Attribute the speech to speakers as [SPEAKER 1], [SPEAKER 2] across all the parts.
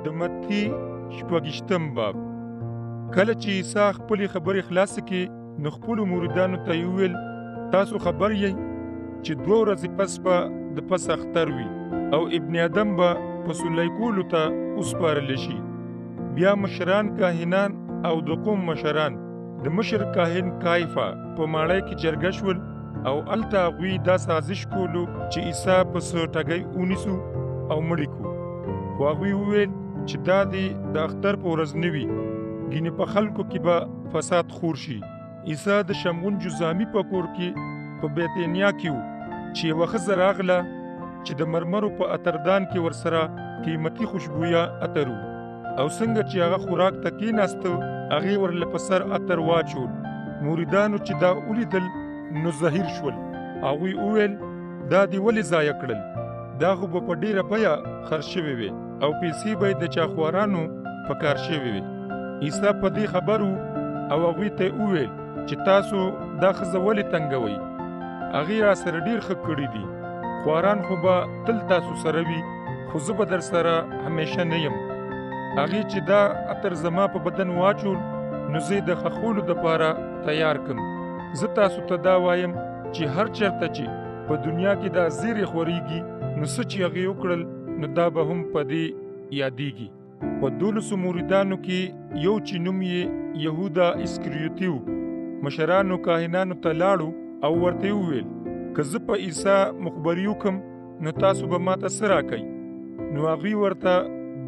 [SPEAKER 1] د متی شپږشتم باب. کله چې عیسی خپلې خبرې خلاصې کړې نو خپلو مریدانو ته یې وویل تاسو خبر یئ چې 2 ورځې پس به د پس اختر وي او ابن آدم به په صلح کولو ته وسپارلی شي. بیا مشران کاهنان او د قوم مشران د مشر کاهن کایفا په ماړی کې جرګه شول او هلته هغوی دا سازش کولو چې عیسی په څه ټګۍ ونیسو او مړ یې کړو. خو هغوی وویل چې دا دې د اختر په ورځ نه وي، ګینې په خلکو کې به فساد خور شي. عیسی د شمعون جزامي په کور کې په بیتانیا کې و چې یوه ښځه راغله چې د مرمرو په اتردان کې ورسره قیمتي خوشبویه عطر و، او څنګه چې هغه خوراک ته کېناسته هغې ورله په سر عطر واچول. مریدانو چې دا ولیدل نو زهیر شول. هغوی وویل دا دې ولې ضایع کړل؟ دا خو به په ډېره بیه خرڅ شوې وې او پیسې به یې د چاخوارانو په کار شوې وې. عیسی په دې خبر و او هغوی ته یې وویل چې تاسو دا ښځه ولې تنګوئ؟ هغې را سره ډېر ښه کړي دي. خواران خو به تل تاسو سره وي، خو زه به در سره همیشه نه یم. هغې چې دا عطر زما په بدن واچول نو زه یې د ښخولو دپاره تیار کړم. زه تاسو ته دا وایم چې هر چېرته چې په دنیا کې دا زیرې خورېږي نو څه چې هغې وکړل نو دا به هم په دې یادېږي. په 12 مریدانو کې یو چې نوم یې یهودا اسکریوطي و مشرانو کاهنانو ته لاړو او ورته یې وویل که زه په عیسی مخبري وکړم نو تاسو به ماته څه راکئ؟ نو هغوی ورته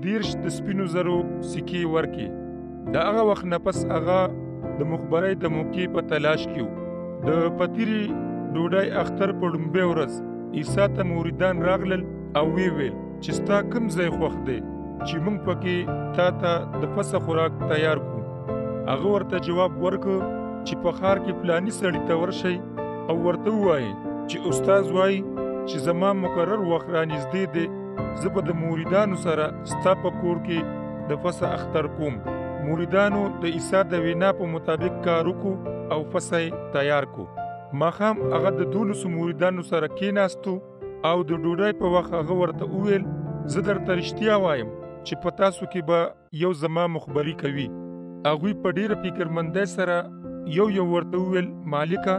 [SPEAKER 1] 10 د سپینو زرو سکې ورکړې. د هغه وخت نه پس هغه د مخبرۍ د موقع په تلاش کې و. د پتیرې ډوډۍ اختر په لومبۍ ورځ عیسی ته مریدان راغلل او ویې ویل چې ستا کوم ځای خوښ دی چې موږ پکې تا ته د پسه خوراک تیار کړو. هغه ورته جواب ورکړ چې په ښار کې فلاني سړي ته ورشئ او ورته ووایئ چې استاد وایي چې زما مقرر وخت رانږدې دی، زه به د مریدانو سره ستا په کور کې د پسه اختر کوم. مریدانو د عیسی د وینا په مطابق کار وکړو او پسه یې تیار کړو. ماښام هغه د 12 مریدانو سره کېناستو او د ډوډۍ په وخت هغه ورته وویل زه درته رښتیا وایم چې په تاسو کې به یو زما مخبري کوي. هغوی په ډېره فکرمندۍ سره یو ورته وویل مالکه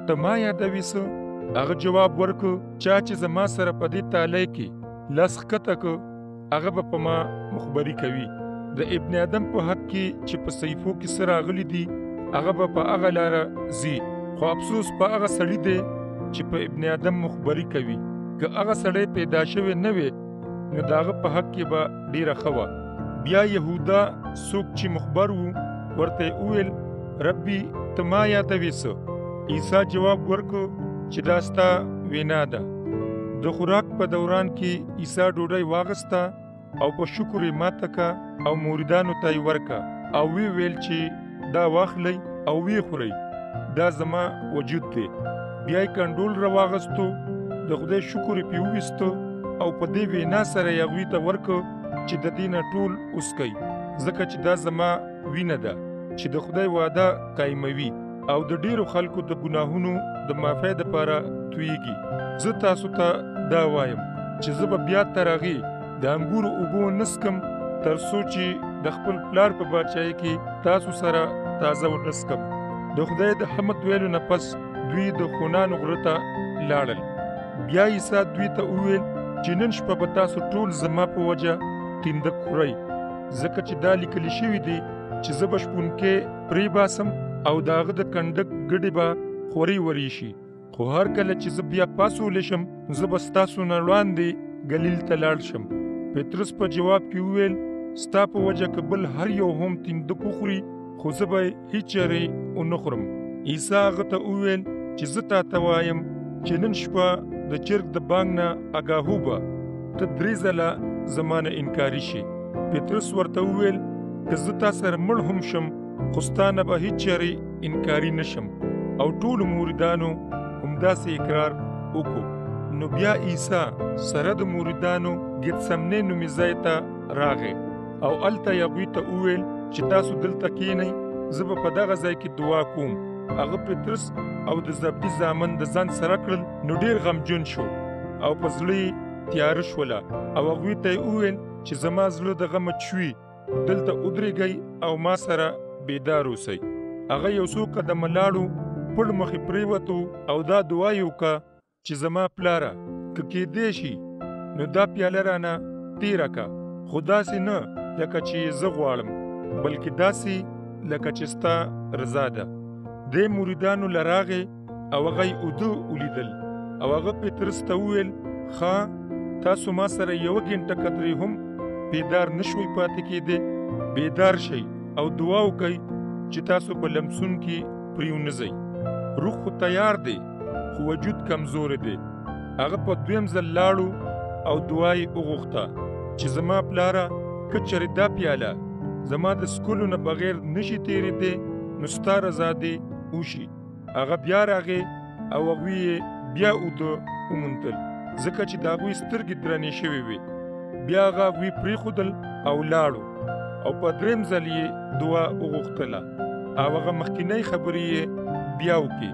[SPEAKER 1] ته ما یادوي څه؟ هغه جواب ورکړ چا چې زما سره په دې تالی کې لاس ښکته کړ هغه به په ما مخبري کوي. د ابن آدم په حق کې چې په صحیفو کې څه راغلي دي هغه به په هغه لاره ځي. خو افسوس په هغه سړي دی چې په ابن آدم مخبري کوي. که هغه سړی پیدا شوی نه وي نو د هغه په حق کې به ډېره ښه وه. بیا یهودا څوک چې مخبر و ورته یې وویل ربي ته ما یادوي څه؟ عیسی جواب ورکړ چې دا ستا وینا ده. د خوراک په دوران کې عیسی ډوډۍ واغسته او په شکر یې ماته کړه او مریدانو ته یې ورکړه او ویې ویل چې دا واخلئ او ویې خورئ، دا زما وجود دی. بیا یې کنډول راواغستو، د خدای شکر یې پرې وویسته او په دې وینا سره یې هغوی ته ورکړ چې د دې نه ټول وڅښئ، ځکه چې دا زما وینه ده چې د خدای وعده قایموي او د ډېرو خلکو د ګناهونو د معافۍ دپاره تویېږي. زه تاسو ته دا وایم چې زه به بیا تر هغې د انګورو اوبو نه څښم تر څو چې د خپل پلار په بادشاهۍ کې تاسو سره تازه ونه څښم. د خدای د حمد ویلو نه پس دوی د خونانو غره ته لاړل. بیا عیسی دوی ته وویل چې نن شپه به تاسو ټول زما په وجه تندک خورئ، ځکه چې دا لیکلي شوي دي چې زه به شپونکی پرې باسم او د هغه د کنډک ګډې به خورې ورې شي. خو هر کله چې زه بیا پاڅولی شم زه به ستاسو نه وړاندې ګلیل ته لاړ شم. پطرس په جواب کې وویل ستا په وجه که بل هر یو هم تندک وخوري خو زه به هیڅ چېرې ونه خورم. عیسی هغه ته وویل چې زه تا ته وایم چې نن شپه د چرګ د بانګ نه اګاهو به ته 3 ځله زما نه انکاري شي. پطرس ورته وویل که زه تا سره مړ هم شم خو ستا نه به هیڅ چېرې انکاري نه شم. او ټولو مریدانو همداسې اقرار وکړو. نو بیا عیسی سره د مریدانو ګتسمنې نومې ځای ته راغی او هلته یې هغوی ته وویل چې تاسو دلته کښېنئ، زه به په دغه ځای کې دعا کوم. هغه پطرس او د زبدي زامن د ځان سره کړل نو ډېر غمجن شو او په زړه یې تیاره شوله او هغوی ته یې وویل چې زما زړه د غمه چوي دلته ودرېږئ او ما سره بیدار اوسئ. هغه یو څو قدمه لاړو، پړ مخې پرېوتو او دا دعا یې وکړه چې زما پلاره که کېدی شي نو دا پیاله رانه تېره که، خو داسې نه لکه چې زه غواړم بلکې داسې لکه چې ستا رضا ده. دې مریدانو له راغې او هغه یې اوده ولیدل او هغه پطرس ته وویل ښه تاسو ما سره یوه ګنټه قدرې هم بیدار نه شوئ پاتې کېدی. بیدار شئ او دعا وکئ چې تاسو په لمسون کې پرې ونه ځئ. روح خو تیار دی خو وجود کمزور دی. هغه په دویم ځل لاړو او دعا یې وغوښته چې زما پلاره که چېرې دا پیاله زما د څښلو نه بغیر نشي تېرېدی نو ستا رضا دې وشي. هغه بیا راغې او هغوی یې بیا اوده وموندل ځکه چې د هغوی سترګې درنې شوې وې. بیا هغه هغوی پرېښودل او لاړو او په درېیم ځل یې دعا وغوښتله او هغه مخکینۍ خبرې یې بیا وکړې.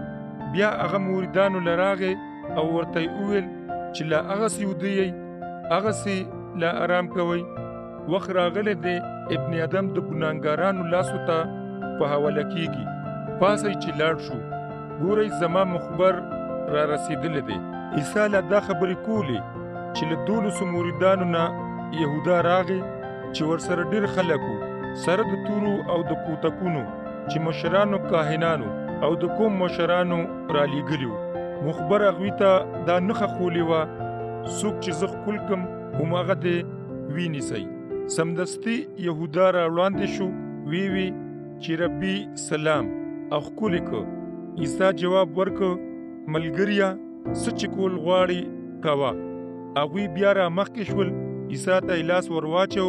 [SPEAKER 1] بیا هغه مریدانو له راغې او ورته یې وویل چې لا هغسې اوده یئ، هغسې لا ارام کوئ. وخت راغلی دی ابن ادم د ګناهګارانو لاسو ته په حواله کېږي. پاسئ چې لاړ شو، ګورئ زما مخبر را رسېدلی دی. عیسی له دا خبرې کولې چې له 12 مریدانو نه یهودا راغی چې ورسره ډېر خلک وو، سره د تورو او د کوتکونو چې مشرانو کاهنانو او د کوم مشرانو رالیږلي وو. مخبر هغوی ته دا نښه ښولې وه څوک چې زه ښکل کړم هماغه دې وینیسئ. سمدستي یهودا را وړاندې شو، وی چې ربي سلام او ښکل یې کړ. عیسی جواب ورکړ ملګريه څه چې کول غواړې کوه. هغوی بیا را مخکې شول، عیسی ته یې لاس ور واچو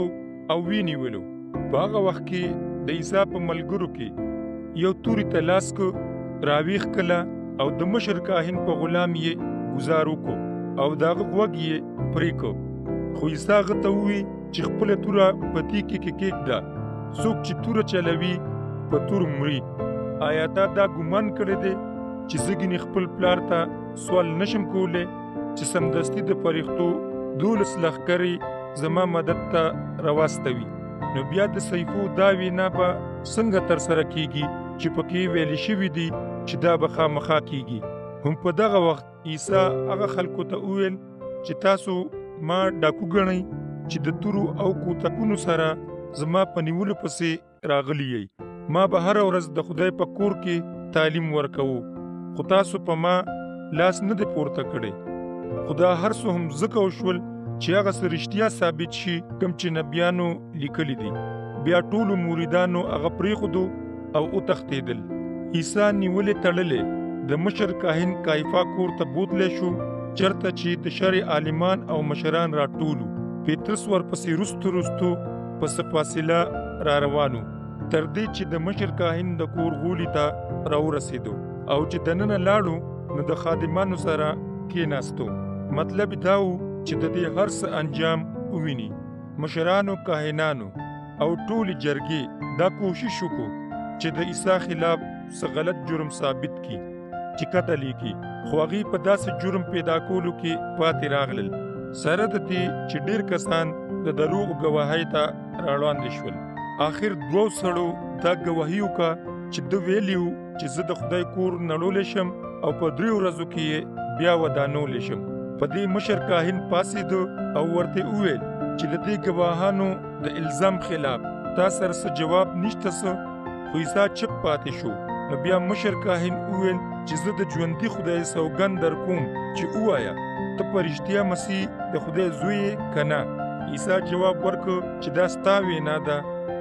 [SPEAKER 1] او وینیولو. په هغه وخت کې د عیسی په ملګرو کې یو توري ته لاس کړ، راویښ کړله او د مشر کاهن په غلام یې ګزار وکړو او د هغه غوږ یې پرې کړ. خو عیسی هغه ته ووی چې خپله توره په تیکې کې کېږده، څوک چې توره چلوي په تور مري. آیا تا دا ګمان کړی دی چې زه ګینې خپل پلار ته سوال نشم کولی چې سمدستي د فرښتو 12 لښکرې زما مدد ته راواستوي؟ نو بیا د سیفو دا وینا به څنګه ترسره کېږي چې پکې ویلې شوي دي چې دا به خامخا کېږي. هم په دغه وخت عیسی هغه خلکو ته وویل چې تاسو ما ډاکو ګڼئ چې د تورو او کوتکونو سره زما په نیولو پسې راغلي یئ. ما به هره ورځ د خدای په کور کې تعلیم ورکوو، خو تاسو په ما لاس نه دی پورته کړی. خو دا هر څه هم ځکه وشول چې هغه څه رښتیا ثابت شي کوم چې نبیانو لیکلي دي. بیا ټولو مریدانو هغه پرېښودو او وتښتېدل. عیسی نیولې تړلې د مشر کاهن کایفا کور ته بوتلی شو، چېرته چې د شرع عالمان او مشران راټولو. پطرس ورپسې رستو په څه فاصله را روانو تر دې چې د مشر کاهن د کور غولي ته راورسېدو او چې دننه لاړو نو د خادمانو سره کېناستو. مطلب دا و چې د دې هر څه انجام وویني. مشرانو کاهنانو او ټولې جرګې دا کوشش وکړو چې د عیسی خلاف څه غلط جرم ثابت کړي چې قتل یې کړي، خو هغوی په داسې جرم پیدا کولو کې پاتې راغلل، سره د دې چې ډېر کسان د دروغو ګواهۍ ته راوړاندې شول. آخر 2 سړو دا ګواهي وکړه چې ده ویلي وو چې زه د خدای کور نړولی شم او په 3 ورځو کې یې بیا ودانولی شم. په دې مشر کاهن پاڅېده او ورته وویل چې د دې ګواهانو د الزام خلاف تا سره څه جواب نشته څه؟ خو عیسی چپ پاتې شو. نو بیا مشر کاهن وویل چې زه د ژوندي خدای سوګند در کوم چې ووایه ته په رښتیا مسیح د خدای زوی یې که نه؟ عیسی جواب ورکړ چې دا ستا وینا ده،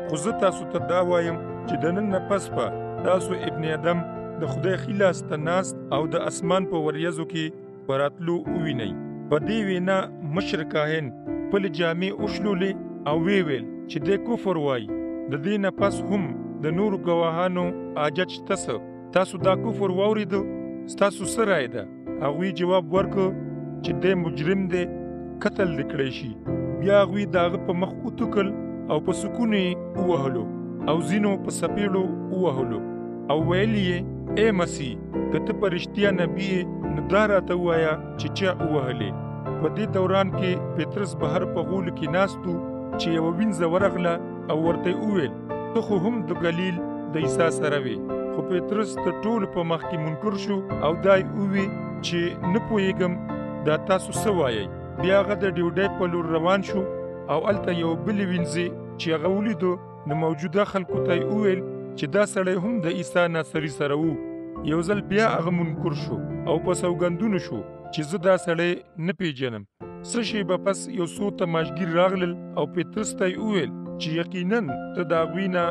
[SPEAKER 1] خو زه تاسو ته دا وایم چې د نن نه پس به تاسو ابن ادم د خدای ښي لاس ته ناست او د اسمان په وریځو کې په راتلو ووینئ. په دې وینا مشر کاهن خپلې جامې وشلولې او ویل چې دی کفر وایي. د دې نه پس هم د نورو ګواهانو حاجت شته څه؟ تاسو دا کفر واورېده، ستاسو څه رایه ده؟ هغوی جواب ورکړ چې دی مجرم دی، قتل دې کړی شي. بیا هغوی د هغه په مخ وتوکل او په سکونو یې ووهلو او ځینو په څپېړو ووهلو او ویل یې ای مسیح که ته په رښتیا نبي یې نو دا راته ووایه چې چا ووهلې. په دې دوران کې پطرس بهر په غولو کې ناست و چې یوه وینځه ورغله او ورته وویل ته خو هم د ګلیل د عیسی سره وې. خو پطرس د ټولو په مخ کې منکر شو او دای ووی چې نه پوهېږم دا تاسو څه وایئ. بیا هغه د ډیوډۍ په لور روان شو او هلته یو بلې وینځې چې هغه ولیدو نو موجوده خلکو ته یې وویل چې دا سړی هم د عیسی ناصري سره و. یو ځل بیا هغه منکر شو او په سوګندونو شو چې زه دا سړی نه پیژنم. څه شېبه پس یو څو تماشګیر راغلل او پطرس ته یې وویل چې یقیناً ته د هغوی نه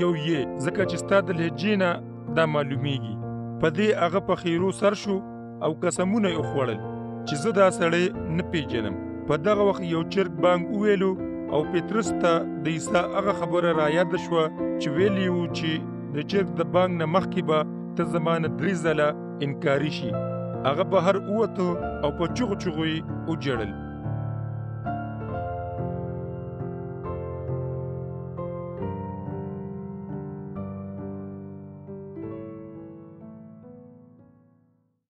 [SPEAKER 1] یو یې ځکه چې ستا د لهجې نه دا معلومیږي. په دې هغه په خیرو سر شو او قسمونه یې وخوړل چې زه دا سړی نه پیژنم. په دغه وخت یو چرګ بانګ وویلو او پطرس ته د عیسی هغه خبره رایاده شوه چې ویلي وو چې د چرګ د بانګ نه مخکې به ته زما نه 3 ځله انکاري شي. هغه بهر ووتو او په چغو چغو یې وجړل.